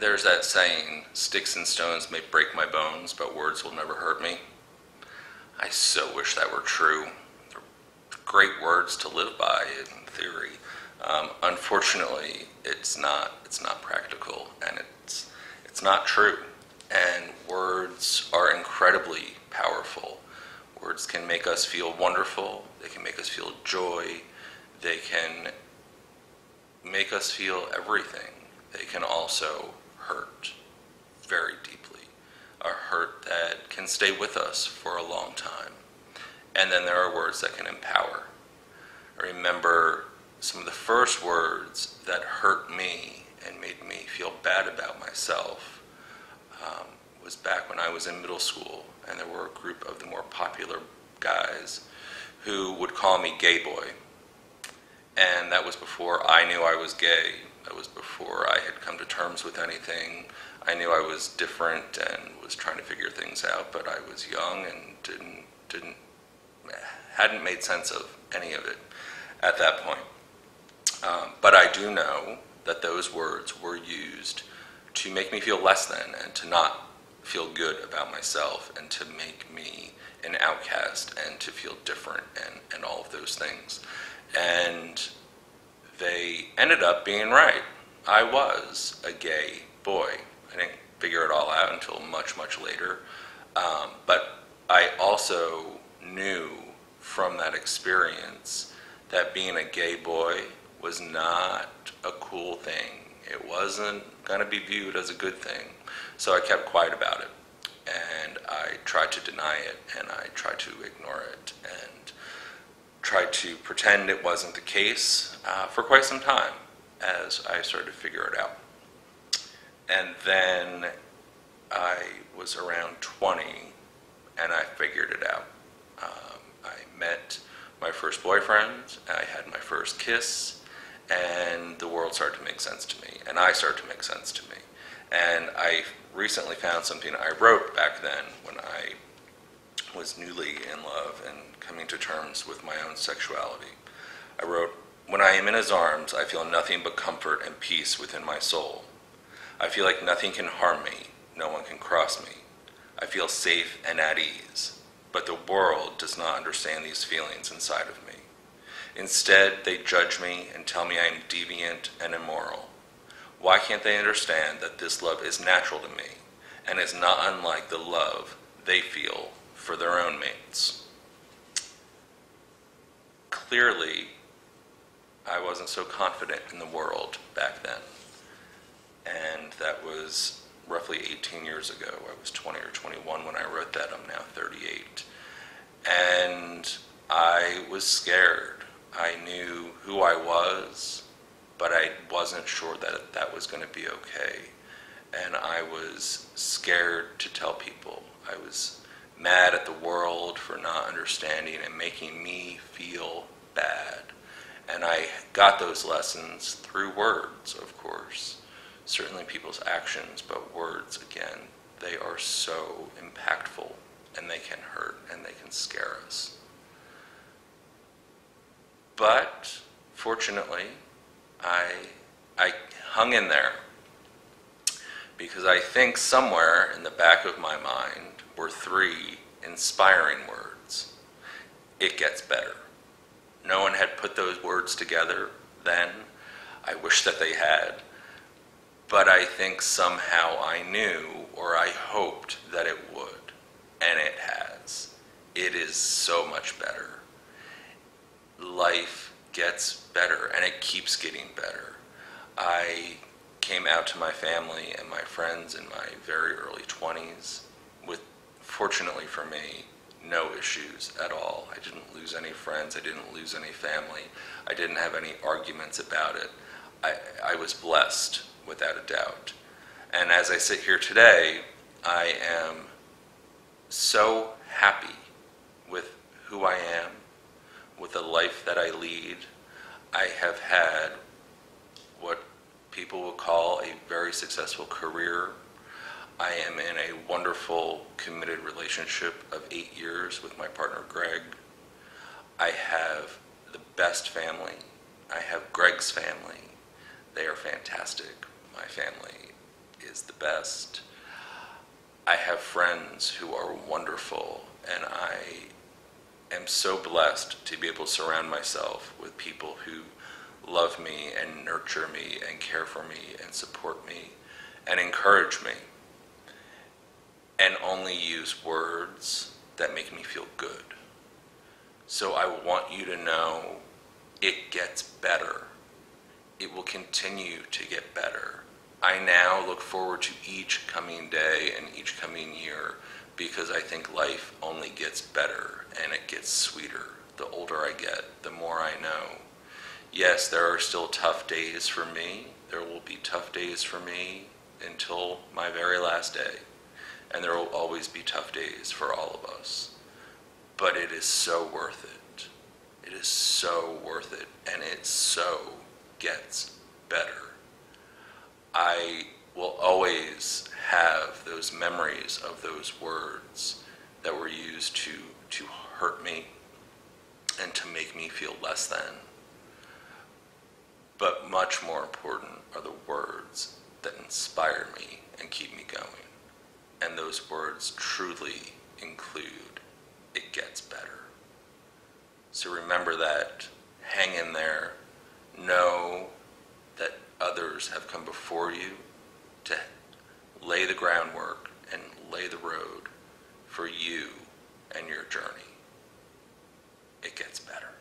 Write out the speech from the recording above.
There's that saying, sticks and stones may break my bones, but words will never hurt me. I so wish that were true. They're great words to live by in theory. Unfortunately, it's not practical, and it's not true. And words are incredibly powerful. Words can make us feel wonderful. They can make us feel joy. They can make us feel everything. They can also hurt very deeply, a hurt that can stay with us for a long time. And then there are words that can empower. I remember some of the first words that hurt me and made me feel bad about myself was back when I was in middle school, and there were a group of the more popular guys who would call me gay boy. And that was before I knew I was gay. That was before I had come to terms with anything. I knew I was different and was trying to figure things out, but I was young and hadn't made sense of any of it at that point. But I do know that those words were used to make me feel less than and to not feel good about myself and to make me an outcast and to feel different and all of those things. And they ended up being right. I was a gay boy. I didn't figure it all out until much, much later. But I also knew from that experience that being a gay boy was not a cool thing. It wasn't going to be viewed as a good thing. So I kept quiet about it. And I tried to deny it, and I tried to ignore it, and tried to pretend it wasn't the case for quite some time as I started to figure it out. And then I was around 20, and I figured it out. I met my first boyfriend, I had my first kiss, and the world started to make sense to me, and I started to make sense to me. And I recently found something I wrote back then when I was newly in love and coming to terms with my own sexuality. I wrote, "When I am in his arms, I feel nothing but comfort and peace within my soul. I feel like nothing can harm me, no one can cross me. I feel safe and at ease, but the world does not understand these feelings inside of me. Instead, they judge me and tell me I am deviant and immoral. Why can't they understand that this love is natural to me and is not unlike the love they feel for their own mates?" Clearly, I wasn't so confident in the world back then. And that was roughly 18 years ago. I was 20 or 21 when I wrote that. I'm now 38. And I was scared. I knew who I was, but I wasn't sure that that was going to be okay. And I was scared to tell people. I was mad at the world for not understanding and making me feel bad. And I got those lessons through words, of course. Certainly people's actions, but words, again, they are so impactful, and they can hurt, and they can scare us. But fortunately, I hung in there, because I think somewhere in the back of my mind were 3 inspiring words. It gets better. No one had put those words together then. I wish that they had. But I think somehow I knew, or I hoped that it would. And it has. It is so much better. Life gets better, and it keeps getting better. I came out to my family and my friends in my very early 20s with, fortunately for me, no issues at all. I didn't lose any friends. I didn't lose any family. I didn't have any arguments about it. I was blessed, without a doubt. And as I sit here today, I am so happy with who I am, with the life that I lead. I have had what people will call a very successful career. I am in a wonderful, committed relationship of 8 years with my partner, Greg. I have the best family. I have Greg's family. They are fantastic. My family is the best. I have friends who are wonderful, and I am so blessed to be able to surround myself with people who love me and nurture me and care for me and support me and encourage me, and only use words that make me feel good. So I want you to know it gets better. It will continue to get better. I now look forward to each coming day and each coming year because I think life only gets better and it gets sweeter. The older I get, the more I know. Yes, there are still tough days for me. There will be tough days for me until my very last day. And there will always be tough days for all of us. But it is so worth it. It is so worth it, and it so gets better. I will always have those memories of those words that were used to hurt me and to make me feel less than. But much more important are the words that inspire me and keep me going. And those words truly include, it gets better. So remember that, hang in there, know that others have come before you to lay the groundwork and lay the road for you and your journey. It gets better.